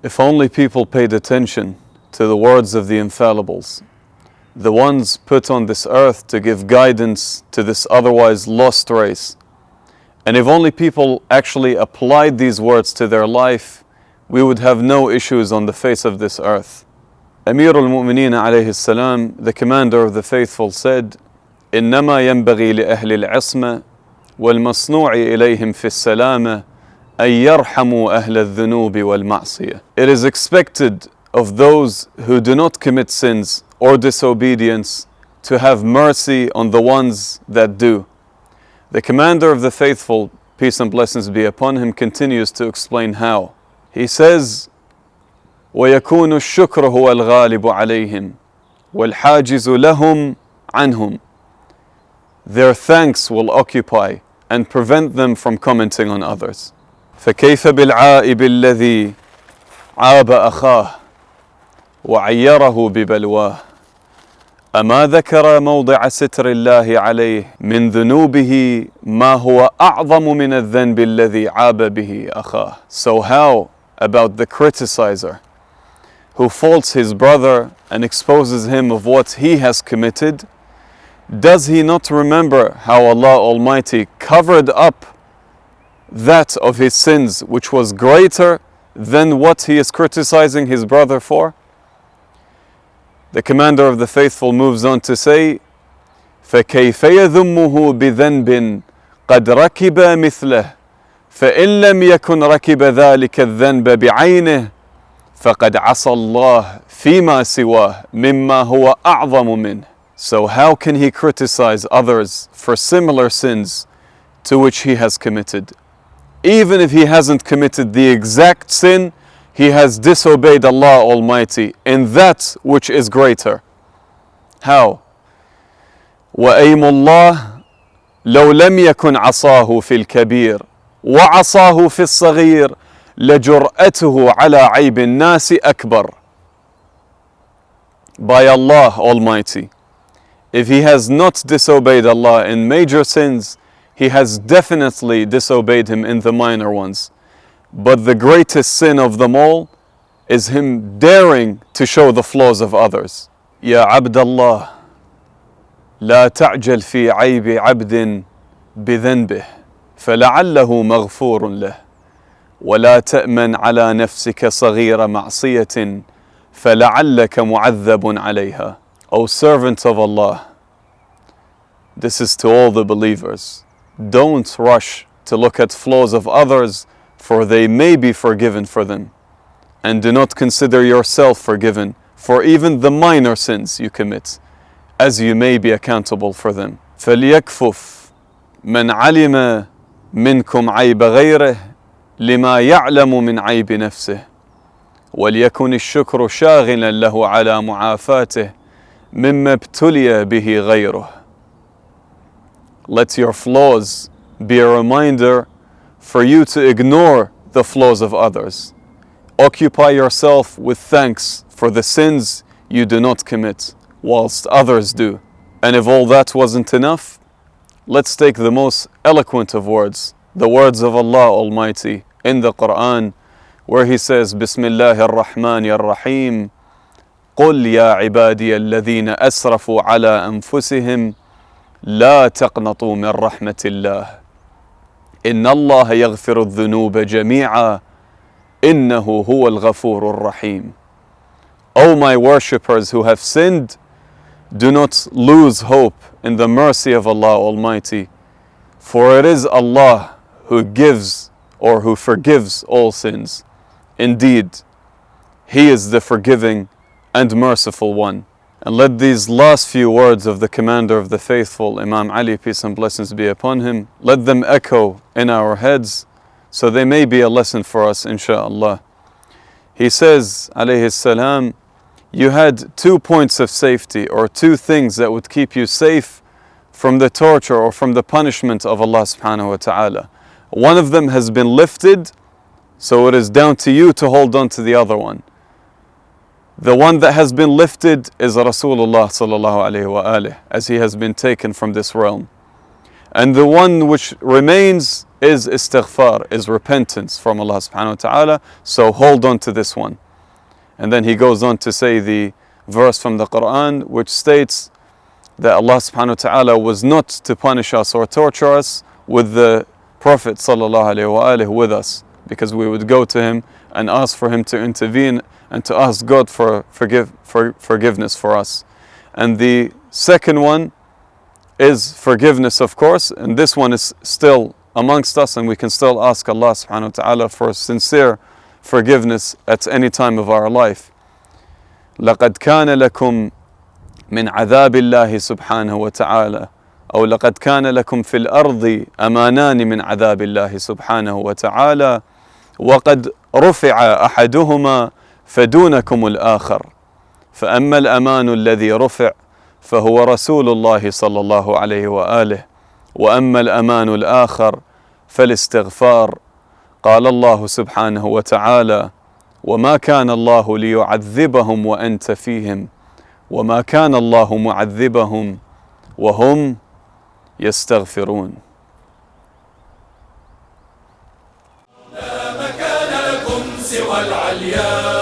If only people paid attention to the words of the infallibles, the ones put on this earth to give guidance to this otherwise lost race. And if only people actually applied these words to their life, we would have no issues on the face of this earth. 𝗦𝗨𝗕𝗦𝗖𝗥𝗓𝗕𝗦𝗧 alayhi the commander of the faithful, said, إنما ينبغي لأهل العصمة والمصنوع إليهم في السلامة أن يرحموا أهل الذنوب والمعصية. It is expected of those who do not commit sins or disobedience to have mercy on the ones that do. The commander of the faithful, peace and blessings be upon him, continues to explain how. He says, ويكون الشكر هو الغالب عليهم والحاجز لهم عنهم. Their thanks will occupy and prevent them from commenting on others. فكيف بالعائب الذي عاب أخاه وعيره ببلواه أما ذكر موضع ستر الله عليه من ذنوبه ما هو أعظم من الذنب الذي عاب به أخاه. So how about the criticizer who faults his brother and exposes him of what he has committed? Does he not remember how Allah Almighty covered up that of his sins which was greater than what he is criticizing his brother for? The commander of the faithful moves on to say, فَكَيْفَ يَذُمُّهُ بِذَنْبٍ قَدْ رَكِبَ مِثْلَهُ فَإِنْ لَمْ يَكُنْ رَكِبَ ذَلِكَ الذَّنْبَ بِعَيْنِهِ فَقَدْ عَصَى اللَّهَ فِيمَا سِوَاهُ مِمَّا هُوَ أَعْظَمُ مِنْهُ. So how can he criticize others for similar sins to which he has committed? Even if he hasn't committed the exact sin, he has disobeyed Allah Almighty in that which is greater. How? وَأَيْمُ اللَّهِ لَوْ لَمْ يَكُنْ عَصَاهُ فِي الْكَبِيرِ وَعَصَاهُ فِي الصَّغِيرِ لَجُرْأَتُهُ عَلَى عَيْبِ النَّاسِ أَكْبَرُ. By Allah Almighty, if he has not disobeyed Allah in major sins, he has definitely disobeyed him in the minor ones. But the greatest sin of them all is him daring to show the flaws of others. يا عبد الله لا تعجل في عيب عبد بذنبه فلعله مغفور له ولا تأمن على نفسك صغير معصية فلعلك معذب عليها. O servant of Allah, this is to all the believers. Don't rush to look at flaws of others, for they may be forgiven for them. And do not consider yourself forgiven for even the minor sins you commit, as you may be accountable for them. فَلْيَكْفُفْ مَنْ عَلِمَ مِنْكُمْ عَيْبَ غَيْرِهِ لِمَا يَعْلَمُ مِنْ عَيْبِ نَفْسِهِ وَلْيَكُنِ الشُّكْرُ شَاغِلًا لَهُ عَلَى مُعَافَاتِهِ مِمَّا ابْتُلِيَ بِهِ غَيْرُهُ. Let your flaws be a reminder for you to ignore the flaws of others. Occupy yourself with thanks for the sins you do not commit, whilst others do. And if all that wasn't enough, let's take the most eloquent of words, the words of Allah Almighty in the Quran, where He says, Bismillahir Rahmanir Rahim, قُلْ يَا عِبَادِيَ الَّذِينَ أَسْرَفُوا عَلَىٰ أَنفُسِهِمْ لا تقنطوا من رحمة الله إن الله يغفر الذنوب جميعا إنه هو الغفور الرحيم. O my worshippers who have sinned, do not lose hope in the mercy of Allah Almighty, for it is Allah who gives or who forgives all sins. Indeed, He is the forgiving and merciful one. And let these last few words of the commander of the faithful, Imam Ali, peace and blessings be upon him, let them echo in our heads, so they may be a lesson for us, insha'Allah. He says, alayhi salam, you had 2 points of safety, or 2 things that would keep you safe from the torture or from the punishment of Allah subhanahu wa ta'ala. One of them has been lifted, so it is down to you to hold on to the other one. The one that has been lifted is Rasulullah sallallahu alayhi wa alihi, as he has been taken from this realm. And the one which remains is istighfar, is repentance from Allah subhanahu wa ta'ala. So hold on to this one. And then he goes on to say the verse from the Quran which states that Allah subhanahu wa ta'ala was not to punish us or torture us with the Prophet sallallahu alaihi wasallam with us, because we would go to him and ask for him to intervene and to ask God for forgiveness for us. And the second one is forgiveness, of course, and this one is still amongst us, and we can still ask Allah subhanahu wa ta'ala for sincere forgiveness at any time of our life. لَقَدْ كَانَ لَكُمْ مِنْ عَذَابِ اللَّهِ سُبْحَانَهُ وَتَعَالَى أو لقد كان لكم في الأرض أمانان من عذاب الله سبحانه وتعالى وقد رفع أحدهما فدونكم الآخر فأما الأمان الذي رفع فهو رسول الله صلى الله عليه وآله وأما الأمان الآخر فالاستغفار. قال الله سبحانه وتعالى وما كان الله ليعذبهم وأنت فيهم وما كان الله معذبهم وهم يستغفرون. لا مكان لكم سوى العليا